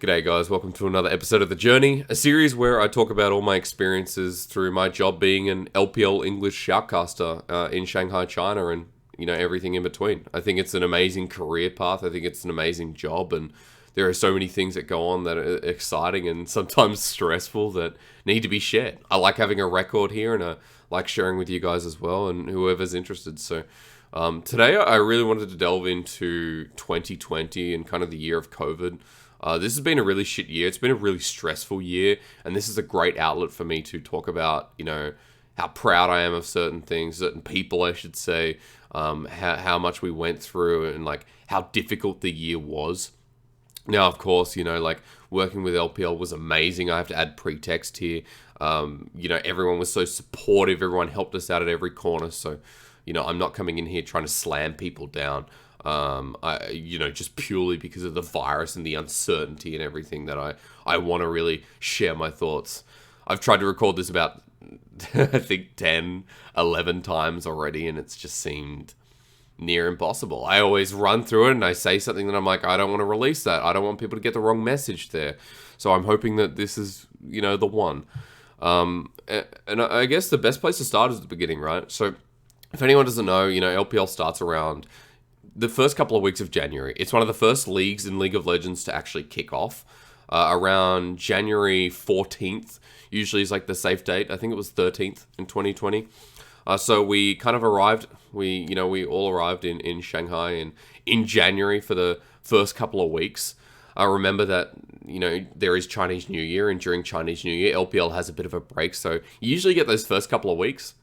G'day guys, welcome to another episode of The Journey, a series where I talk about all my experiences through my job being an LPL English shoutcaster in Shanghai, China, and everything in between. I think it's an amazing career path. I think it's an amazing job, and there are so many things that go on that are exciting and sometimes stressful that need to be shared. I like having a record here, and I like sharing with you guys as well, and whoever's interested. So today I really wanted to delve into 2020 and kind of the year of COVID. This has been a really shit year. It's been a really stressful year, and this is a great outlet for me to talk about, how proud I am of certain things, certain people, I should say, how much we went through, and like how difficult the year was. Now, of course, working with LPL was amazing. I have to add pretext here. Everyone was so supportive. Everyone helped us out at every corner. So, I'm not coming in here trying to slam people down. Just purely because of the virus and the uncertainty and everything that I want to really share my thoughts. I've tried to record this about, I think 10, 11 times already, and it's just seemed near impossible. I always run through it and I say something that I'm like, I don't want to release that. I don't want people to get the wrong message there. So I'm hoping that this is, the one. And I guess the best place to start is at the beginning, right? So if anyone doesn't know, LPL starts around the first couple of weeks of January. It's one of the first leagues in League of Legends to actually kick off. Around January 14th, usually is like the safe date. I think it was 13th in 2020. So we kind of arrived, we all arrived in Shanghai and in January for the first couple of weeks. I remember that, there is Chinese New Year, and during Chinese New Year, LPL has a bit of a break. So you usually get those first couple of weeks,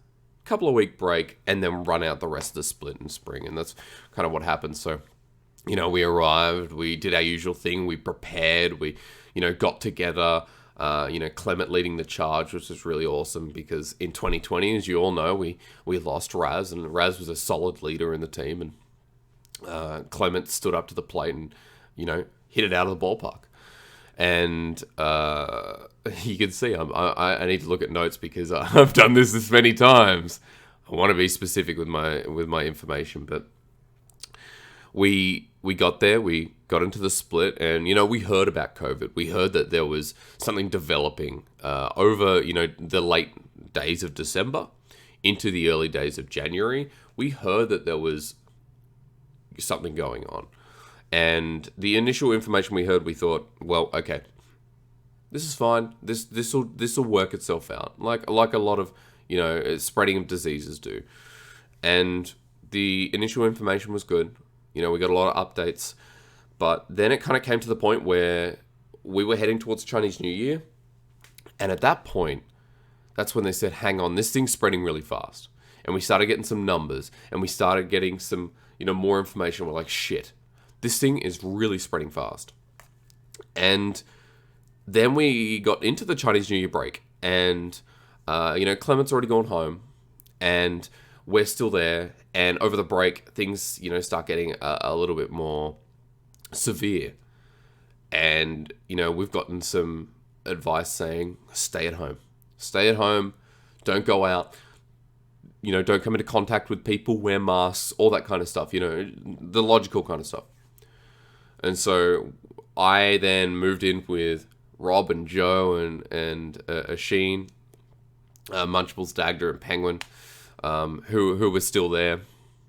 couple of week break, and then run out the rest of the split in spring, and that's kind of what happened. So we arrived, we did our usual thing, we prepared, we got together, Clement leading the charge, which was really awesome because in 2020, as you all know, we lost Raz, and Raz was a solid leader in the team, and Clement stood up to the plate and hit it out of the ballpark. And you can see I need to look at notes because I've done this many times. I want to be specific with my information, but we got there, we got into the split, and we heard about COVID. We heard that there was something developing over the late days of December into the early days of January. We heard that there was something going on. And the initial information we heard, we thought, well, okay, this is fine. This will work itself out, like a lot of spreading of diseases do. And the initial information was good. We got a lot of updates, but then it kind of came to the point where we were heading towards Chinese New Year, and at that point, that's when they said, "Hang on, this thing's spreading really fast." And we started getting some numbers, and we started getting some more information. We're like, shit. This thing is really spreading fast. And then we got into the Chinese New Year break, and, Clement's already gone home, and we're still there. And over the break, things, start getting a little bit more severe. And, we've gotten some advice saying, stay at home. Stay at home. Don't go out. Don't come into contact with people, wear masks, all that kind of stuff, the logical kind of stuff. And so I then moved in with Rob and Joe and Asheen, Munchables, Dagda, and Penguin, who were still there.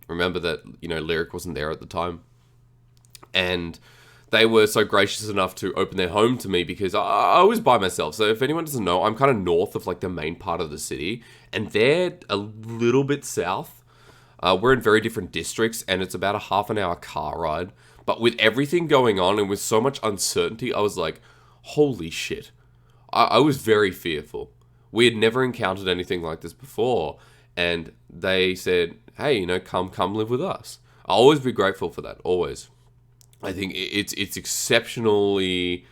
Remember that, Lyric wasn't there at the time. And they were so gracious enough to open their home to me because I was by myself. So if anyone doesn't know, I'm kind of north of like the main part of the city, and they're a little bit south. We're in very different districts, and it's about a half an hour car ride. But with everything going on and with so much uncertainty, I was like, holy shit. I was very fearful. We had never encountered anything like this before. And they said, hey, come live with us. I'll always be grateful for that, always. I think it's exceptionally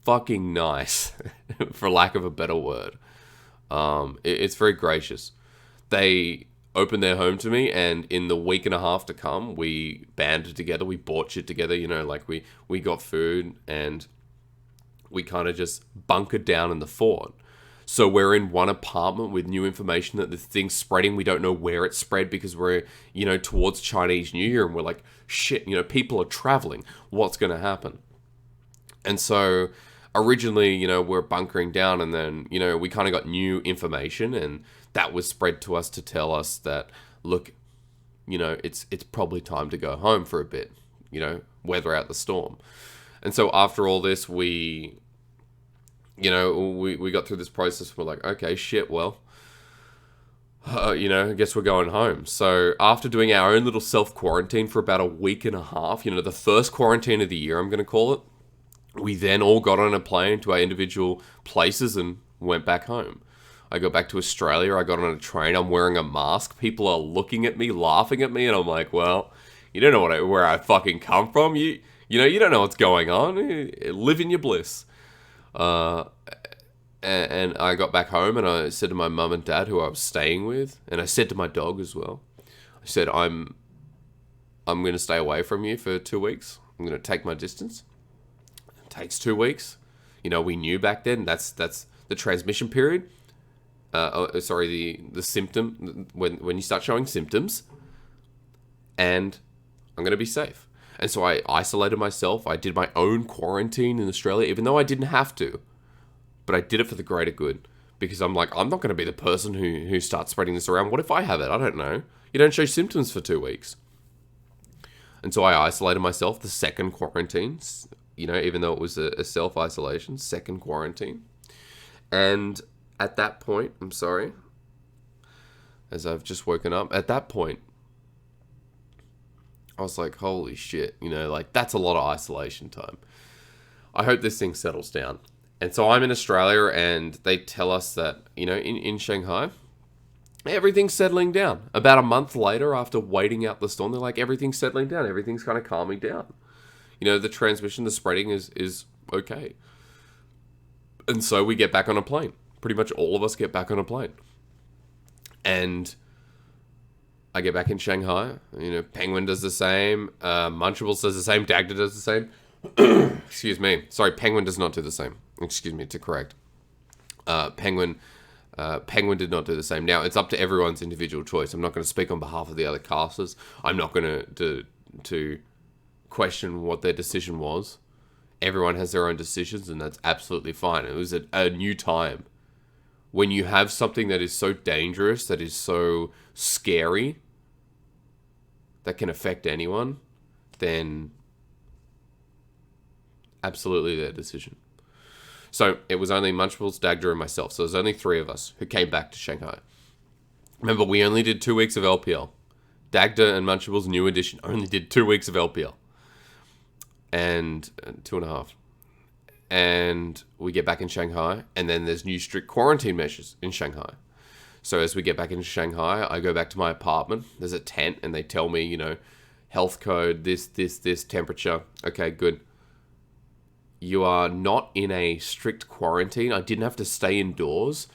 fucking nice, for lack of a better word. It's very gracious. They opened their home to me, and in the week and a half to come, we banded together, we bought shit together, we got food, and we kind of just bunkered down in the fort. So we're in one apartment with new information that the thing's spreading. We don't know where it's spread because we're, towards Chinese New Year, and we're like, shit, people are traveling. What's going to happen? And so originally, we're bunkering down, and then, we kind of got new information, and that was spread to us to tell us that, look, it's probably time to go home for a bit, weather out the storm. And so after all this, we got through this process. We're like, okay, shit, well, I guess we're going home. So after doing our own little self-quarantine for about a week and a half, the first quarantine of the year, I'm going to call it, we then all got on a plane to our individual places and went back home. I got back to Australia. I got on a train. I'm wearing a mask. People are looking at me, laughing at me, and I'm like, well, you don't know where I fucking come from. You don't know what's going on. Live in your bliss. And I got back home, and I said to my mum and dad, who I was staying with, and I said to my dog as well, I said, I'm going to stay away from you for 2 weeks. I'm going to take my distance. It takes 2 weeks. We knew back then that's the transmission period. The symptom, when you start showing symptoms, and I'm going to be safe. And so I isolated myself. I did my own quarantine in Australia, even though I didn't have to. But I did it for the greater good, because I'm like, I'm not going to be the person who starts spreading this around. What if I have it? I don't know. You don't show symptoms for 2 weeks. And so I isolated myself, the second quarantine, even though it was a self-isolation, second quarantine. And at that point, I'm sorry, as I've just woken up, at that point, I was like, holy shit, that's a lot of isolation time. I hope this thing settles down. And so I'm in Australia, and they tell us that, in Shanghai, everything's settling down. About a month later, after waiting out the storm, they're like, everything's settling down. Everything's kind of calming down. The transmission, the spreading is okay. And so we get back on a plane. Pretty much all of us get back on a plane. And I get back in Shanghai. Penguin does the same. Munchables does the same. Dagda does the same. Excuse me. Sorry, Penguin does not do the same. Excuse me, to correct. Penguin did not do the same. Now, it's up to everyone's individual choice. I'm not going to speak on behalf of the other casters. I'm not going to question what their decision was. Everyone has their own decisions, and that's absolutely fine. It was a new time. When you have something that is so dangerous, that is so scary, that can affect anyone, then absolutely their decision. So it was only Munchables, Dagda, and myself. So there's only 3 of us who came back to Shanghai. Remember, we only did 2 weeks of LPL. Dagda and Munchables, new edition, only did 2 weeks of LPL. And 2.5. And we get back in Shanghai, and then there's new strict quarantine measures in Shanghai. So as we get back into Shanghai, I go back to my apartment. There's a tent, and they tell me, health code, this, temperature. Okay, good. You are not in a strict quarantine. I didn't have to stay indoors,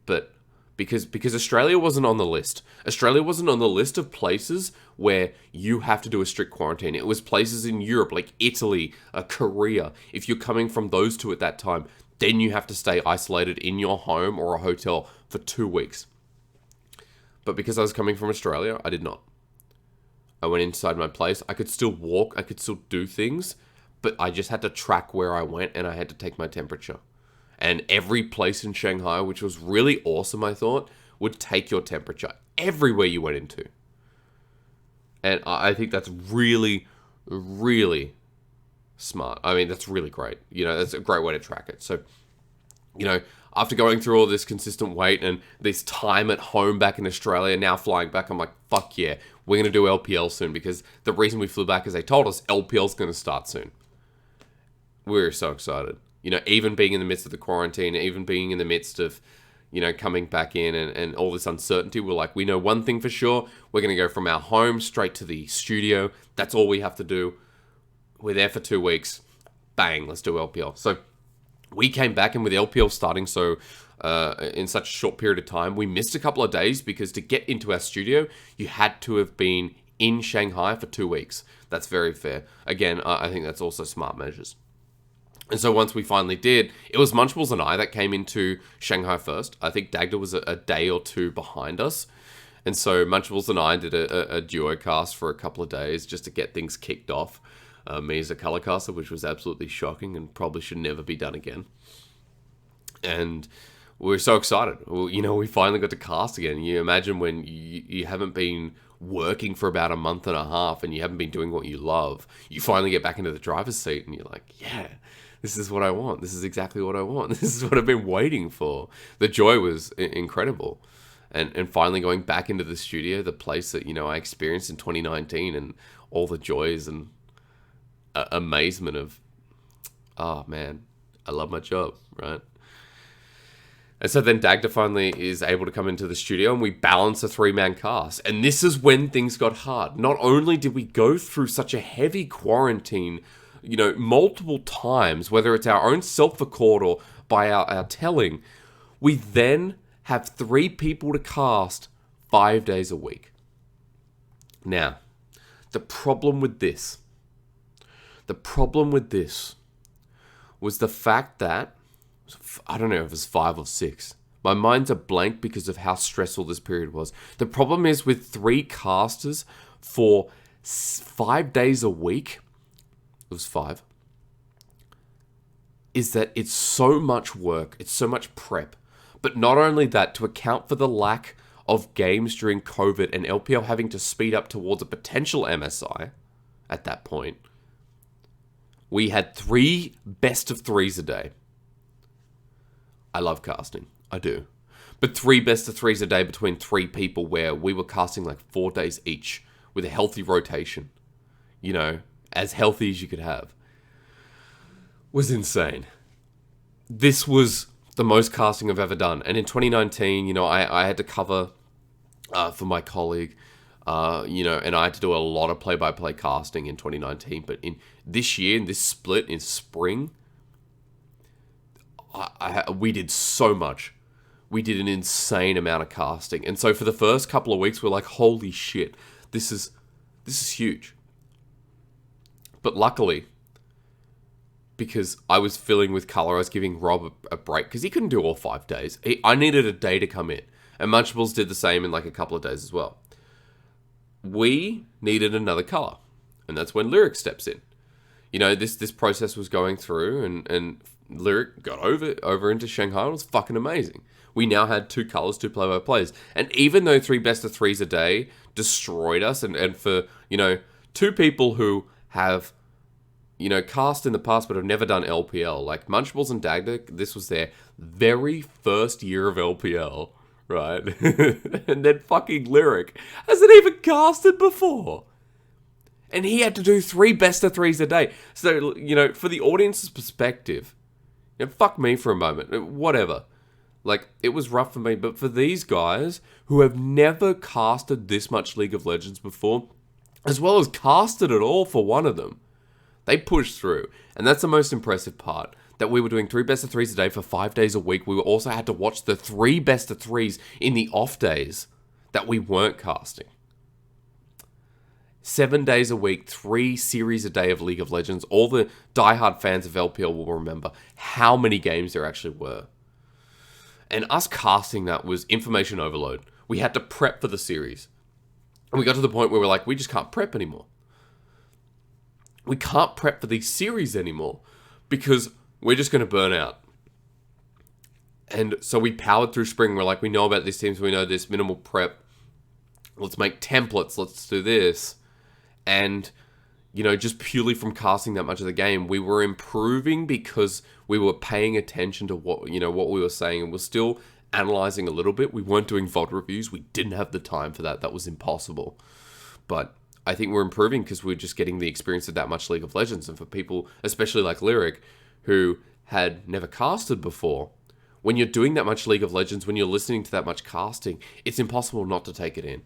but because Australia wasn't on the list. Australia wasn't on the list of places where you have to do a strict quarantine. It was places in Europe like Italy, Korea. If you're coming from those two at that time, then you have to stay isolated in your home or a hotel for 2 weeks. But because I was coming from Australia, I did not. I went inside my place. I could still walk. I could still do things. But I just had to track where I went, and I had to take my temperature. And every place in Shanghai, which was really awesome, I thought, would take your temperature everywhere you went into. And I think that's really, really smart. I mean, that's really great. That's a great way to track it. So, after going through all this consistent wait and this time at home back in Australia, now flying back, I'm like, fuck yeah, we're going to do LPL soon, because the reason we flew back is they told us LPL's going to start soon. We're so excited. Even being in the midst of the quarantine, even being in the midst of, coming back in and all this uncertainty, we're like, we know one thing for sure. We're going to go from our home straight to the studio. That's all we have to do. We're there for 2 weeks. Bang, let's do LPL. So we came back, and with LPL starting in such a short period of time, we missed a couple of days, because to get into our studio, you had to have been in Shanghai for 2 weeks. That's very fair. Again, I think that's also smart measures. And so once we finally did, it was Munchables and I that came into Shanghai first. I think Dagda was a day or 2 behind us. And so Munchables and I did a duo cast for a couple of days just to get things kicked off. me as a color caster, which was absolutely shocking and probably should never be done again. And we were so excited. Well, we finally got to cast again. You imagine when you haven't been working for about a month and a half and you haven't been doing what you love, you finally get back into the driver's seat and you're like, yeah, this is what I want. This is exactly what I want. This is what I've been waiting for. The joy was incredible. And finally going back into the studio, the place that, I experienced in 2019, and all the joys and amazement of, oh man, I love my job, right? And so then Dagda finally is able to come into the studio and we balance a 3-man cast. And this is when things got hard. Not only did we go through such a heavy quarantine, multiple times, whether it's our own self-record or by our telling, we then have 3 people to cast 5 days a week. Now, the problem with this was the fact that, I don't know if it was 5 or 6. My mind's a blank because of how stressful this period was. The problem is with 3 casters for 5 days a week, it was 5, is that it's so much work, it's so much prep. But not only that, to account for the lack of games during COVID and LPL having to speed up towards a potential MSI at that point, we had 3 best of 3s a day. I love casting. I do. But 3 best of 3s a day between 3 people where we were casting like 4 days each with a healthy rotation. As healthy as you could have. Was insane. This was the most casting I've ever done. And in 2019, I had to cover for my colleague, and I had to do a lot of play-by-play casting in 2019. But in this year, in this split in spring, we did so much. We did an insane amount of casting. And so for the first couple of weeks, we're like, holy shit, this is huge. But luckily, because I was filling with color, I was giving Rob a break because he couldn't do all 5 days. I needed a day to come in. And Munchables did the same in like a couple of days as well. We needed another color. And that's when Lyric steps in. This process was going through and Lyric got over into Shanghai. It was fucking amazing. We now had 2 colors, 2 play-by-plays. And even though 3 best of 3s a day destroyed us, and for, 2 people who have, cast in the past but have never done LPL, like Munchables and Dagda, this was their very first year of LPL, right? And then fucking Lyric hasn't even casted before. And he had to do 3 best of 3s a day. So, for the audience's perspective, fuck me for a moment, whatever. Like, it was rough for me, but for these guys who have never casted this much League of Legends before, as well as casted at all for one of them, they pushed through. And that's the most impressive part, that we were doing 3 best of 3s a day for 5 days a week. We also had to watch the 3 best of 3s in the off days that we weren't casting. 7 days a week, 3 series a day of League of Legends. All the diehard fans of LPL will remember how many games there actually were. And us casting that was information overload. We had to prep for the series. And we got to the point where we're like, we just can't prep anymore. We can't prep for these series anymore because we're just going to burn out. And so we powered through spring. We're like, we know about these teams. We know this minimal prep. Let's make templates. Let's do this. And, just purely from casting that much of the game, we were improving because we were paying attention to what we were saying, and we're still analyzing a little bit. We weren't doing VOD reviews. We didn't have the time for that. That was impossible. But I think we're improving because we're just getting the experience of that much League of Legends. And for people, especially like Lyric, who had never casted before, when you're doing that much League of Legends, when you're listening to that much casting, it's impossible not to take it in.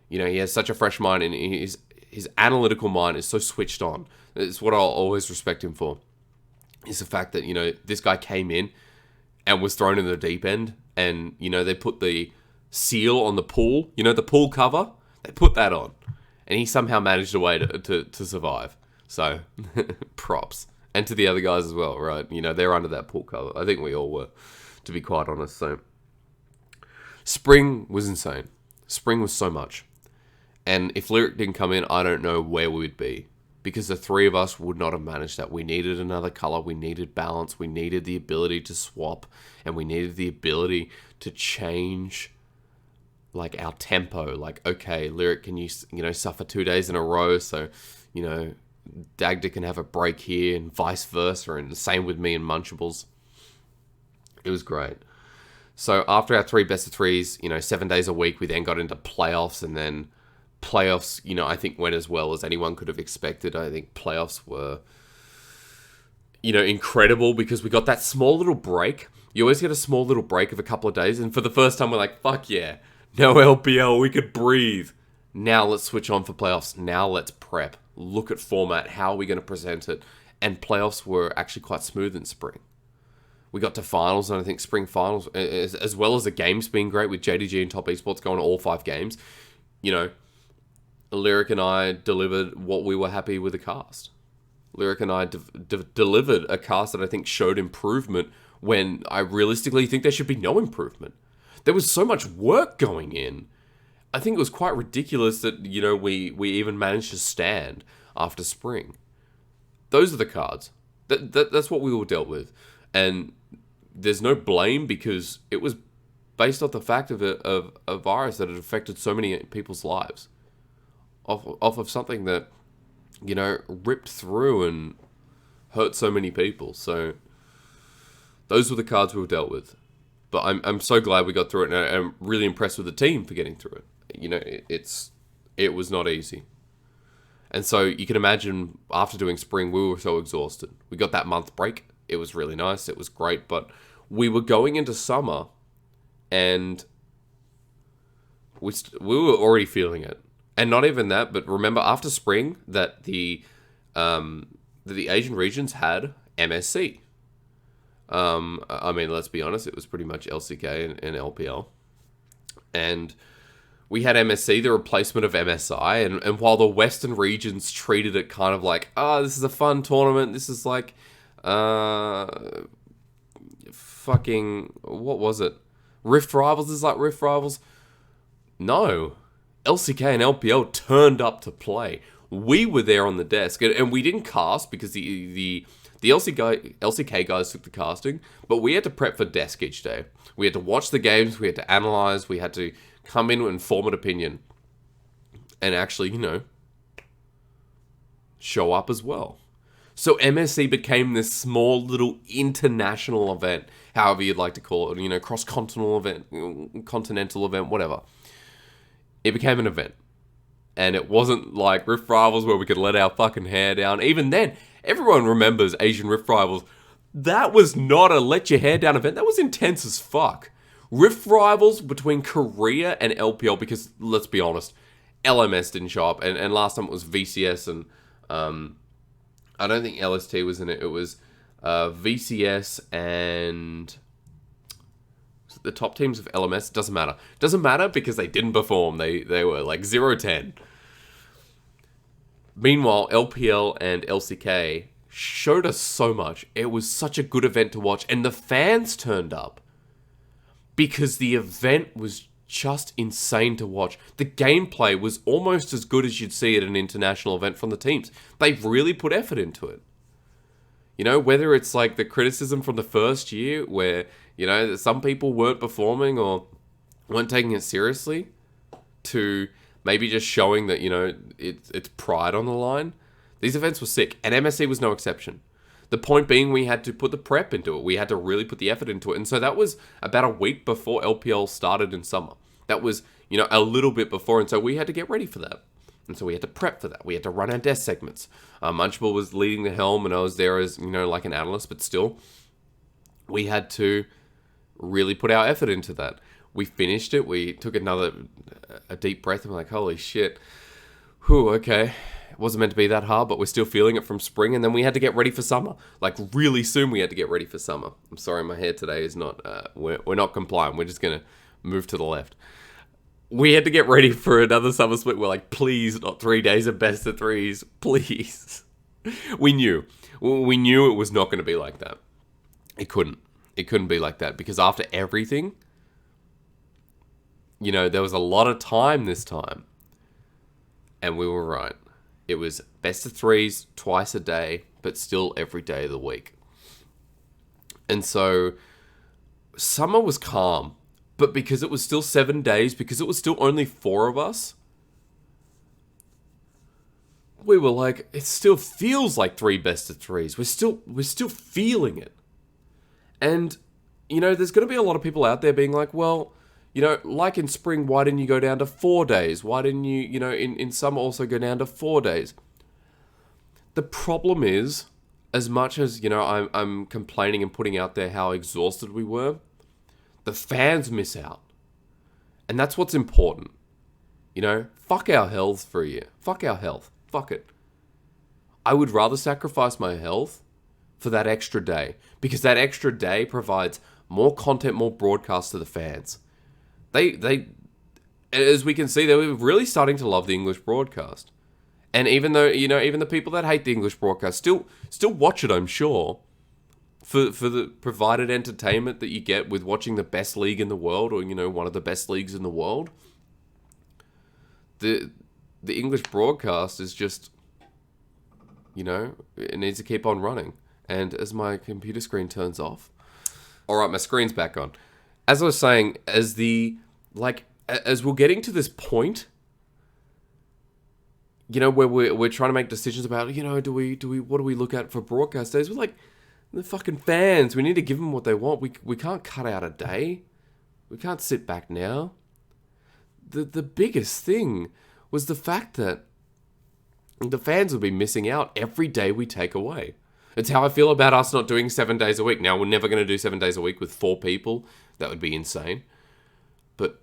He has such a fresh mind, and his analytical mind is so switched on. It's what I'll always respect him for. Is the fact that, this guy came in and was thrown in the deep end, and, they put the seal on the pool, the pool cover, they put that on. And he somehow managed a way to survive. So, props. And to the other guys as well, right? They're under that pool cover. I think we all were, to be quite honest. So, spring was insane. Spring was so much. And if Lyric didn't come in, I don't know where we would be. because the three of us would not have managed that. We needed another color, we needed balance, we needed the ability to swap, and we needed the ability to change like our tempo. Like, okay, Lyric, can you suffer 2 days in a row, so Dagda can have a break here, and vice versa, and the same with me and Munchables. It was great. So after our 3 best of 3s, 7 days a week, we then got into playoffs, and then playoffs, I think went as well as anyone could have expected. I think playoffs were, incredible because we got that small little break. You always get a small little break of a couple of days, and for the first time, we're like, fuck yeah, no LPL, we could breathe. Now let's switch on for playoffs. Now let's prep. Look at format. How are we going to present it? And playoffs were actually quite smooth in spring. We got to finals, and I think spring finals, as well as the games being great with JDG and Top Esports going to all 5 games, Lyric and I delivered what we were happy with the cast. Lyric and I delivered a cast that I think showed improvement when I realistically think there should be no improvement. There was so much work going in. I think it was quite ridiculous that, we even managed to stand after spring. Those are the cards. That's what we all dealt with. And there's no blame because it was based off the fact of a virus that had affected so many people's lives. Off of something that, ripped through and hurt so many people. So those were the cards we were dealt with. But I'm so glad we got through it, and I'm really impressed with the team for getting through it. It was not easy. And so you can imagine after doing spring, we were so exhausted. We got that month break. It was really nice. It was great. But we were going into summer, and we were already feeling it. And not even that, but remember after spring that the Asian regions had MSC. I mean, let's be honest, it was pretty much LCK and LPL. And we had MSC, the replacement of MSI, and while the Western regions treated it kind of like, this is a fun tournament, this is like, fucking, what was it? Rift Rivals is like Rift Rivals? No. LCK and LPL turned up to play. We were there on the desk, and we didn't cast because the LCK guys took the casting, but we had to prep for desk each day. We had to watch the games, we had to analyze, we had to come in and form an opinion, and actually, show up as well. So MSC became this small little international event, however you'd like to call it, cross-continental event, whatever. It became an event. And it wasn't like Rift Rivals where we could let our fucking hair down. Even then, everyone remembers Asian Rift Rivals. That was not a let your hair down event. That was intense as fuck. Rift Rivals between Korea and LPL, because let's be honest, LMS didn't show up. And last time it was VCS and I don't think LST was in it. It was VCS and the top teams of LMS. Doesn't matter. Doesn't matter because they didn't perform. They were like 0-10. Meanwhile, LPL and LCK showed us so much. It was such a good event to watch. And the fans turned up because the event was just insane to watch. The gameplay was almost as good as you'd see at an international event from the teams. They've really put effort into it. Whether it's like the criticism from the first year where, some people weren't performing or weren't taking it seriously, to maybe just showing that, it's pride on the line. These events were sick, and MSC was no exception. The point being, we had to put the prep into it. We had to really put the effort into it. And so that was about a week before LPL started in summer. That was, a little bit before. And so we had to get ready for that. And so we had to prep for that. We had to run our desk segments. Munchable was leading the helm, and I was there as, like an analyst. But still, we had to really put our effort into that. We finished it. We took a deep breath, and we're like, holy shit. Whew, okay. It wasn't meant to be that hard, but we're still feeling it from spring. And then we had to get ready for summer. Like, really soon we had to get ready for summer. I'm sorry, my hair today is not, we're not compliant. We're just going to move to the left. We had to get ready for another summer split. We're like, please, not 3 days of best of threes. Please. We knew it was not going to be like that. It couldn't be like that, because after everything, there was a lot of time this time. And we were right. It was best of threes twice a day, but still every day of the week. And so summer was calm, but because it was still 7 days, because it was still only 4 of us, we were like, it still feels like 3 best of threes. We're still feeling it. And, there's going to be a lot of people out there being like, well, like in spring, why didn't you go down to 4 days? Why didn't you, in summer also go down to 4 days? The problem is, as much as, I'm complaining and putting out there how exhausted we were, the fans miss out. And that's what's important. Fuck our health for a year. Fuck our health. Fuck it. I would rather sacrifice my health for that extra day, because that extra day provides more content, more broadcast to the fans. They, as we can see, they were really starting to love the English broadcast. And even though, even the people that hate the English broadcast still watch it, I'm sure, for the provided entertainment that you get with watching the best league in the world, or, one of the best leagues in the world. The English broadcast is just, it needs to keep on running. And as my computer screen turns off, all right, my screen's back on. As I was saying, as we're getting to this point, where we're trying to make decisions about, what do we look at for broadcast days? We're like, the fucking fans, we need to give them what they want. We can't cut out a day. We can't sit back now. The biggest thing was the fact that the fans will be missing out every day we take away. It's how I feel about us not doing 7 days a week. Now, we're never going to do 7 days a week with 4 people. That would be insane. But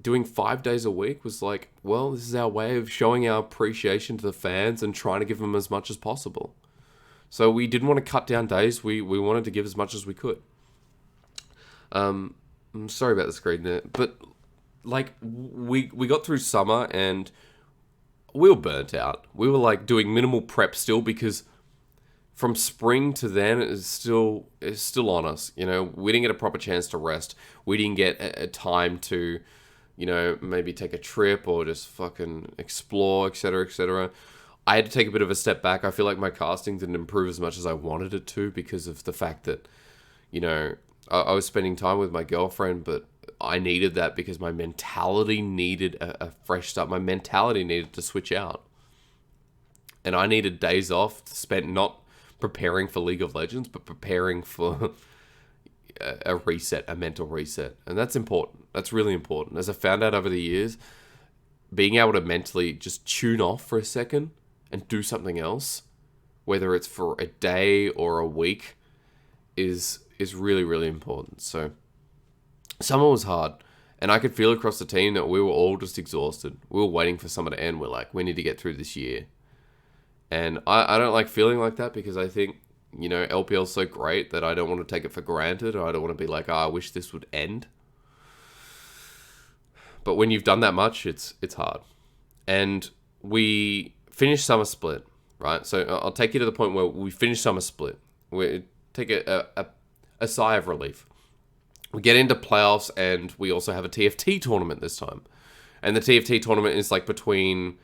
doing 5 days a week was like, well, this is our way of showing our appreciation to the fans and trying to give them as much as possible. So we didn't want to cut down days. We wanted to give as much as we could. I'm sorry about the screen there. But, we got through summer and we were burnt out. We were, doing minimal prep still, because from spring to then, it's still on us. We didn't get a proper chance to rest. We didn't get a time to, maybe take a trip or just fucking explore, etc., etc. I had to take a bit of a step back. I feel like my casting didn't improve as much as I wanted it to, because of the fact that, I was spending time with my girlfriend, but I needed that because my mentality needed a fresh start. My mentality needed to switch out. And I needed days off spent not preparing for League of Legends, but preparing for a reset, a mental reset. And that's important. That's really important. As I found out over the years, being able to mentally just tune off for a second and do something else, whether it's for a day or a week, is really, really important. So summer was hard, and I could feel across the team that we were all just exhausted. We were waiting for summer to end. We're like, we need to get through this year. And I don't like feeling like that, because I think, LPL's so great that I don't want to take it for granted, or I don't want to be like, I wish this would end. But when you've done that much, it's hard. And we finished summer split, right? So I'll take you to the point where we finished summer split. We take a sigh of relief. We get into playoffs, and we also have a TFT tournament this time. And the TFT tournament is between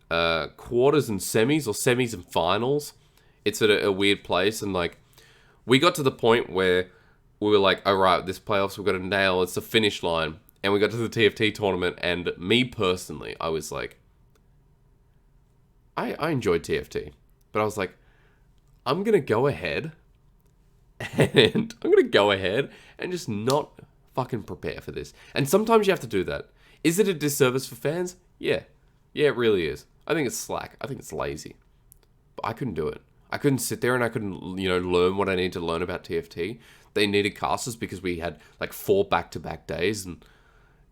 quarters and semis, or semis and finals. It's at a weird place, and we got to the point where we were like, all right, this playoffs we've got to nail. It's the finish line. And we got to the TFT tournament, and me personally, I was like, I enjoyed TFT, but I was like, I'm going to go ahead and just not fucking prepare for this. And sometimes you have to do that. Is it a disservice for fans? Yeah. Yeah, it really is. I think it's slack. I think it's lazy. But I couldn't do it. I couldn't sit there and I couldn't, learn what I needed to learn about TFT. They needed casters because we had 4 back-to-back days, and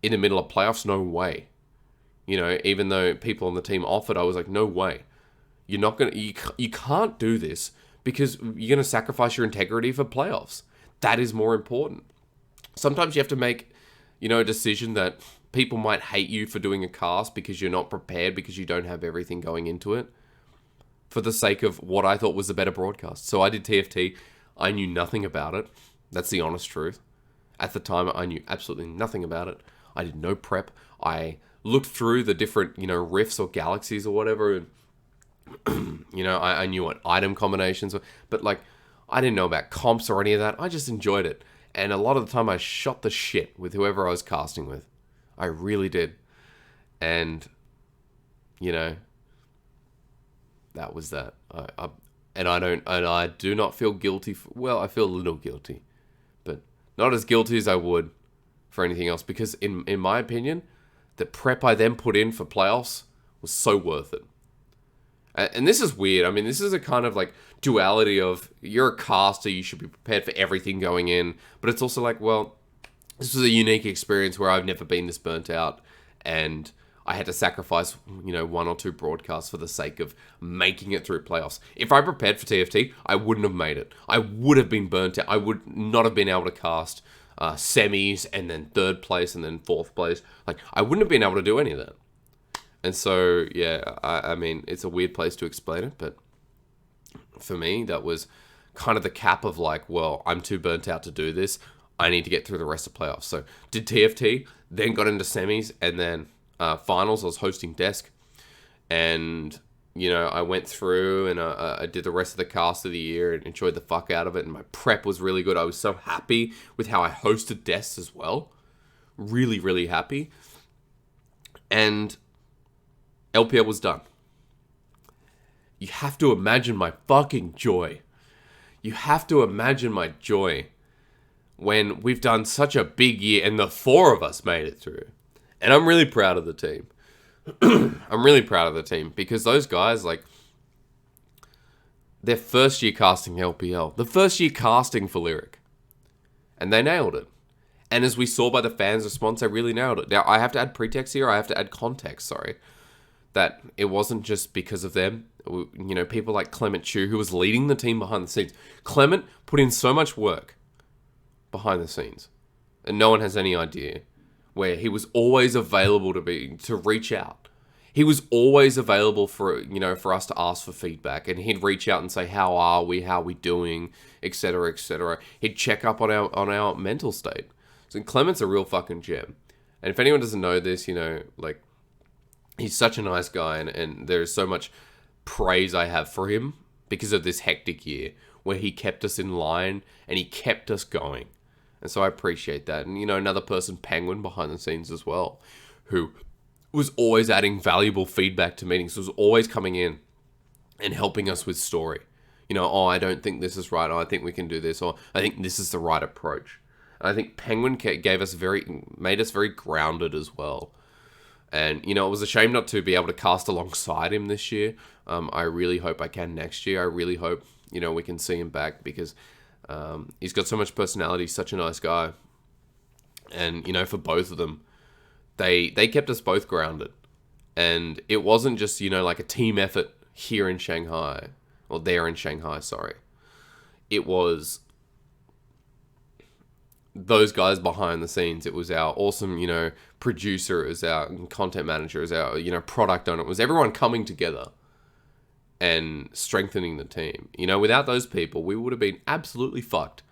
in the middle of playoffs, no way. Even though people on the team offered, I was like, no way. You're not going to, you can't do this, because you're going to sacrifice your integrity for playoffs. That is more important. Sometimes you have to make, a decision that people might hate you for doing a cast because you're not prepared, because you don't have everything going into it, for the sake of what I thought was a better broadcast. So I did TFT. I knew nothing about it. That's the honest truth. At the time, I knew absolutely nothing about it. I did no prep. I looked through the different, rifts or galaxies or whatever, and I knew what item combinations were, but like, I didn't know about comps or any of that. I just enjoyed it. And a lot of the time I shot the shit with whoever I was casting with. I really did. And, you know, that was that. I do not feel guilty. Well, I feel a little guilty, but not as guilty as I would for anything else. Because in my opinion, the prep I then put in for playoffs was so worth it. And this is weird. I mean, this is a kind of like duality of you're a caster, you should be prepared for everything going in. But it's also like, well, this was a unique experience where I've never been this burnt out. And I had to sacrifice, one or two broadcasts for the sake of making it through playoffs. If I prepared for TFT, I wouldn't have made it. I would have been burnt out. I would not have been able to cast semis and then third place and then fourth place. Like, I wouldn't have been able to do any of that. And so, yeah, I mean, it's a weird place to explain it, but for me, that was kind of the cap of like, well, I'm too burnt out to do this. I need to get through the rest of playoffs. So did TFT, then got into semis, and then finals. I was hosting desk, and I went through and I did the rest of the cast of the year and enjoyed the fuck out of it. And my prep was really good. I was so happy with how I hosted desks as well. Really, really happy. And LPL was done. You have to imagine my fucking joy. You have to imagine my joy when we've done such a big year and the four of us made it through. And I'm really proud of the team. I'm really proud of the team because those guys, like, their first year casting LPL, the first year casting for Lyric, and they nailed it. And as we saw by the fans' response, they really nailed it. Now, I have to add pretext here. I have to add context, sorry. That it wasn't just because of them. People like Clement Chu, who was leading the team behind the scenes. Clement put in so much work behind the scenes, and no one has any idea. Where he was always available to reach out. He was always available for us to ask for feedback, and he'd reach out and say, "How are we? How are we doing?" Etc. Etc. He'd check up on our mental state. So Clement's a real fucking gem. And if anyone doesn't know this, like, he's such a nice guy, and there's so much praise I have for him because of this hectic year where he kept us in line and he kept us going. And so I appreciate that. And, another person, Penguin, behind the scenes as well, who was always adding valuable feedback to meetings, was always coming in and helping us with story. I don't think this is right. Oh, I think we can do this. Or I think this is the right approach. And I think Penguin made us very grounded as well. And, it was a shame not to be able to cast alongside him this year. I really hope I can next year. I really hope, we can see him back because he's got so much personality. He's such a nice guy. And, for both of them, they kept us both grounded. And it wasn't just, like a team effort here in Shanghai. Or there in Shanghai, sorry. It was those guys behind the scenes. It was our awesome, producer. It was our content manager. It was our, product owner. It was everyone coming together and strengthening the team. Without those people, we would have been absolutely fucked.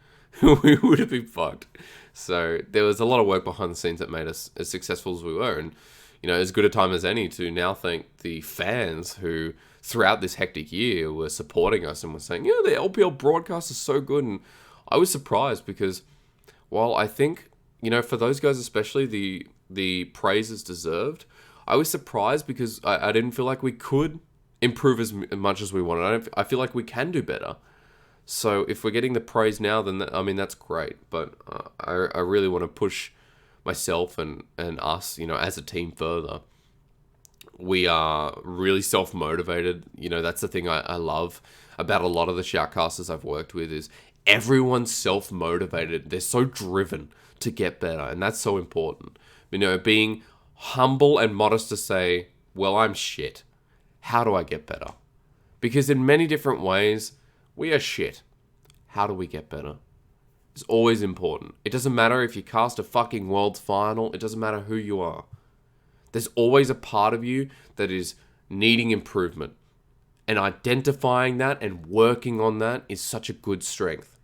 We would have been fucked. So there was a lot of work behind the scenes that made us as successful as we were. And, as good a time as any to now thank the fans who, throughout this hectic year, were supporting us and were saying, the LPL broadcast is so good. And I was surprised because while I think, for those guys especially, the praise is deserved, I was surprised because I didn't feel like we could improve as much as we wanted. I feel like we can do better. So if we're getting the praise now, then that's great. But I really want to push myself and us, as a team further. We are really self-motivated. That's the thing I love about a lot of the shoutcasters I've worked with is everyone's self-motivated. They're so driven to get better, and that's so important. Being humble and modest to say, well, I'm shit. How do I get better? Because in many different ways, we are shit. How do we get better? It's always important. It doesn't matter if you cast a fucking world's final. It doesn't matter who you are. There's always a part of you that is needing improvement. And identifying that and working on that is such a good strength.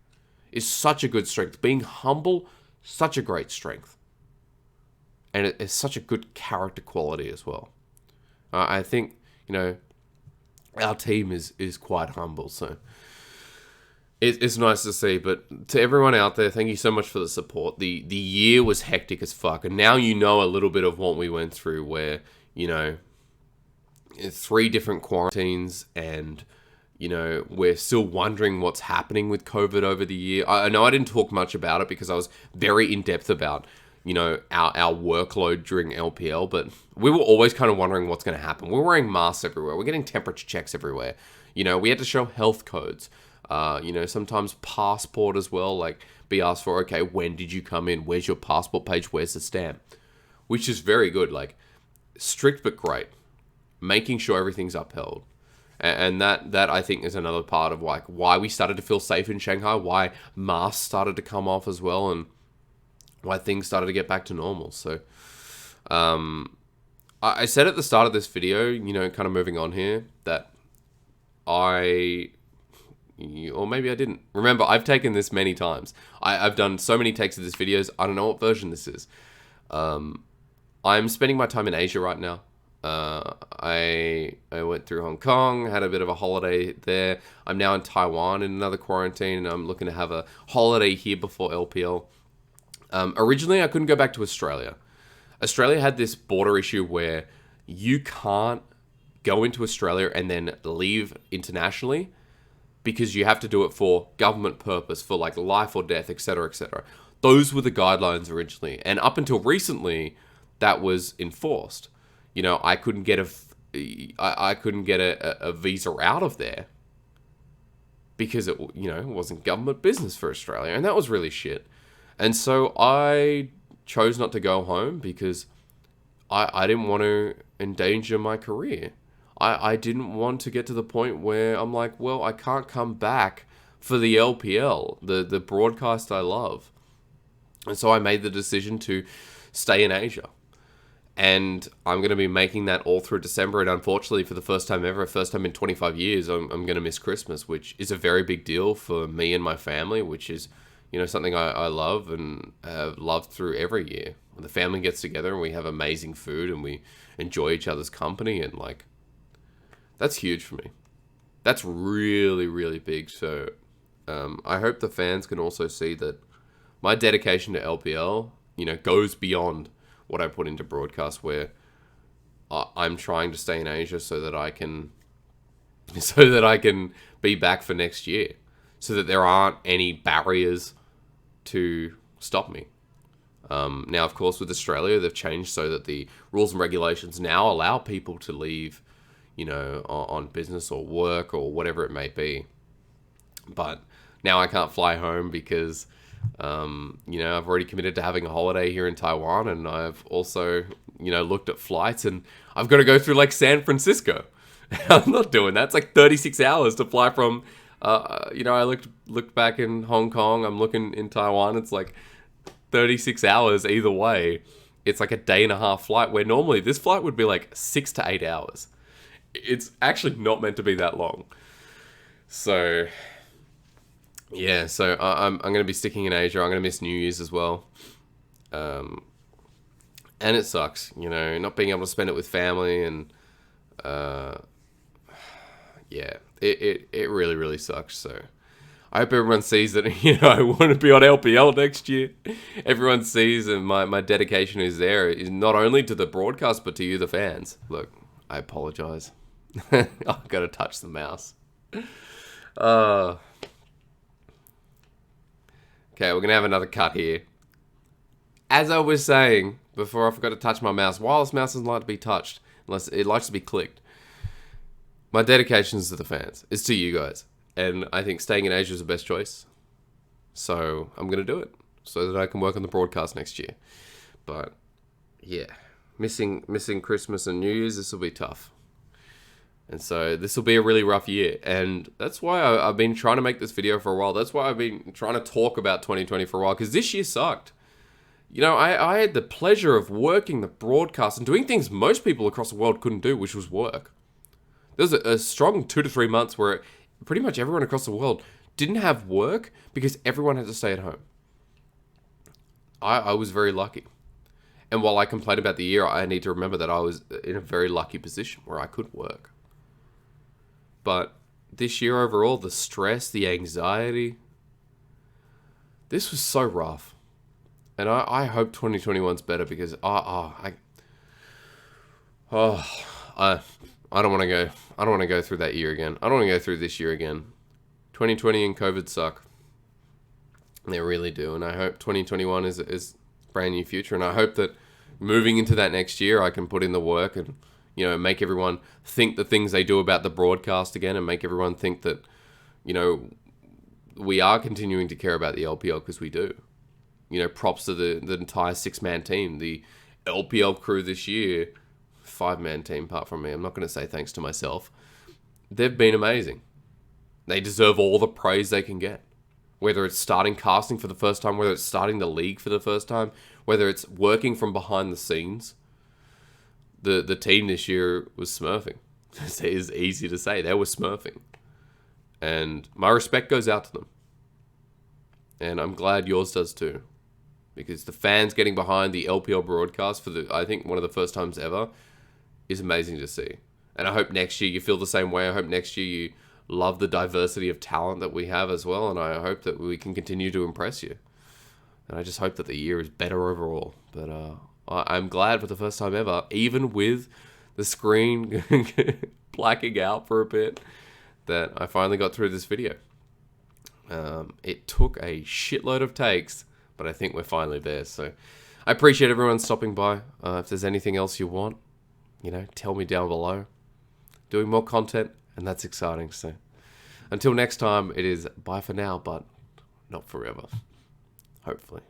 Is such a good strength. Being humble, such a great strength. And it's such a good character quality as well. I think, our team is quite humble. So it's nice to see. But to everyone out there, thank you so much for the support. The year was hectic as fuck, and now you know a little bit of what we went through, where, you know, 3 different quarantines, and, you know, we're still wondering what's happening with COVID over the year. I know I didn't talk much about it because I was very in-depth about, you know, our workload during LPL, but we were always kind of wondering what's going to happen. We're wearing masks everywhere. We're getting temperature checks everywhere. You know, we had to show health codes. You know, sometimes passport as well, like be asked for, okay, when did you come in? Where's your passport page? Where's the stamp? Which is very good, like strict but great. Making sure everything's upheld. And that I think is another part of like why we started to feel safe in Shanghai, why masks started to come off as well, and why things started to get back to normal. So I said at the start of this video, you know, kind of moving on here, that or maybe I didn't. Remember, I've taken this many times. I've done so many takes of this videos. I don't know what version this is. I'm spending my time in Asia right now. I went through Hong Kong, had a bit of a holiday there. I'm now in Taiwan in another quarantine, and I'm looking to have a holiday here before LPL. Originally, I couldn't go back to Australia. Australia had this border issue where you can't go into Australia and then leave internationally because you have to do it for government purpose, for like life or death, etc., etc. Those were the guidelines originally, and up until recently, that was enforced. You know, I couldn't get a visa out of there because it, you know, it wasn't government business for Australia, and that was really shit. And so I chose not to go home because I didn't want to endanger my career. I didn't want to get to the point where I'm like, well, I can't come back for the LPL, the broadcast I love. And so I made the decision to stay in Asia. And I'm going to be making that all through December. And unfortunately, for the first time ever, first time in 25 years, I'm going to miss Christmas, which is a very big deal for me and my family, which is, you know, something I love and have loved through every year. When the family gets together and we have amazing food and we enjoy each other's company, and like, that's huge for me. That's really, really big. So I hope the fans can also see that my dedication to LPL, you know, goes beyond what I put into broadcast, where I'm trying to stay in Asia so that I can be back for next year, so that there aren't any barriers to stop me. Now, of course, with Australia, they've changed so that the rules and regulations now allow people to leave, you know, on business or work or whatever it may be. But now I can't fly home because, you know, I've already committed to having a holiday here in Taiwan, and I've also, you know, looked at flights, and I've got to go through like San Francisco. I'm not doing that. It's like 36 hours to fly from, you know, I looked back in Hong Kong, I'm looking in Taiwan, it's like 36 hours either way. It's like a day and a half flight, where normally this flight would be like 6 to 8 hours. It's actually not meant to be that long. So yeah, so I'm going to be sticking in Asia. I'm going to miss New Year's as well. And it sucks, you know, not being able to spend it with family, and yeah, it really, really sucks. So I hope everyone sees that, you know, I want to be on LPL next year. Everyone sees, and my dedication is there, is not only to the broadcast, but to you, the fans. Look, I apologize. I've got to touch the mouse. Okay, we're going to have another cut here. As I was saying before, I forgot to touch my mouse. Wireless mouse doesn't like to be touched, unless it likes to be clicked. My dedication is to the fans. It's to you guys. And I think staying in Asia is the best choice. So I'm going to do it so that I can work on the broadcast next year. But yeah, missing Christmas and New Year's, this will be tough. And so this will be a really rough year. And that's why I've been trying to make this video for a while. That's why I've been trying to talk about 2020 for a while, because this year sucked. You know, I had the pleasure of working the broadcast and doing things most people across the world couldn't do, which was work. There was a strong 2 to 3 months where pretty much everyone across the world didn't have work because everyone had to stay at home. I was very lucky. And while I complain about the year, I need to remember that I was in a very lucky position where I could work. but this year overall, the stress, the anxiety, this was so rough. And I hope 2021's better because I don't want to go. I don't want to go through that year again. I don't want to go through this year again. 2020 and COVID suck. They really do. And I hope 2021 is a brand new future. And I hope that moving into that next year, I can put in the work and, make everyone think the things they do about the broadcast again, and make everyone think that, we are continuing to care about the LPL, because we do. Props to the entire 6-man team. The LPL crew this year, 5-man team apart from me. I'm not going to say thanks to myself. They've been amazing. They deserve all the praise they can get. Whether it's starting casting for the first time, whether it's starting the league for the first time, whether it's working from behind the scenes. The team this year was smurfing. It is easy to say. They were smurfing. And my respect goes out to them. And I'm glad yours does too. Because the fans getting behind the LPL broadcast for I think one of the first times ever is amazing to see. And I hope next year you feel the same way. I hope next year you love the diversity of talent that we have as well. And I hope that we can continue to impress you. And I just hope that the year is better overall. But I'm glad for the first time ever, even with the screen blacking out for a bit, that I finally got through this video. It took a shitload of takes, but I think we're finally there. So I appreciate everyone stopping by. If there's anything else you want, tell me down below. Doing more content, and that's exciting. So until next time, it is bye for now, but not forever. Hopefully.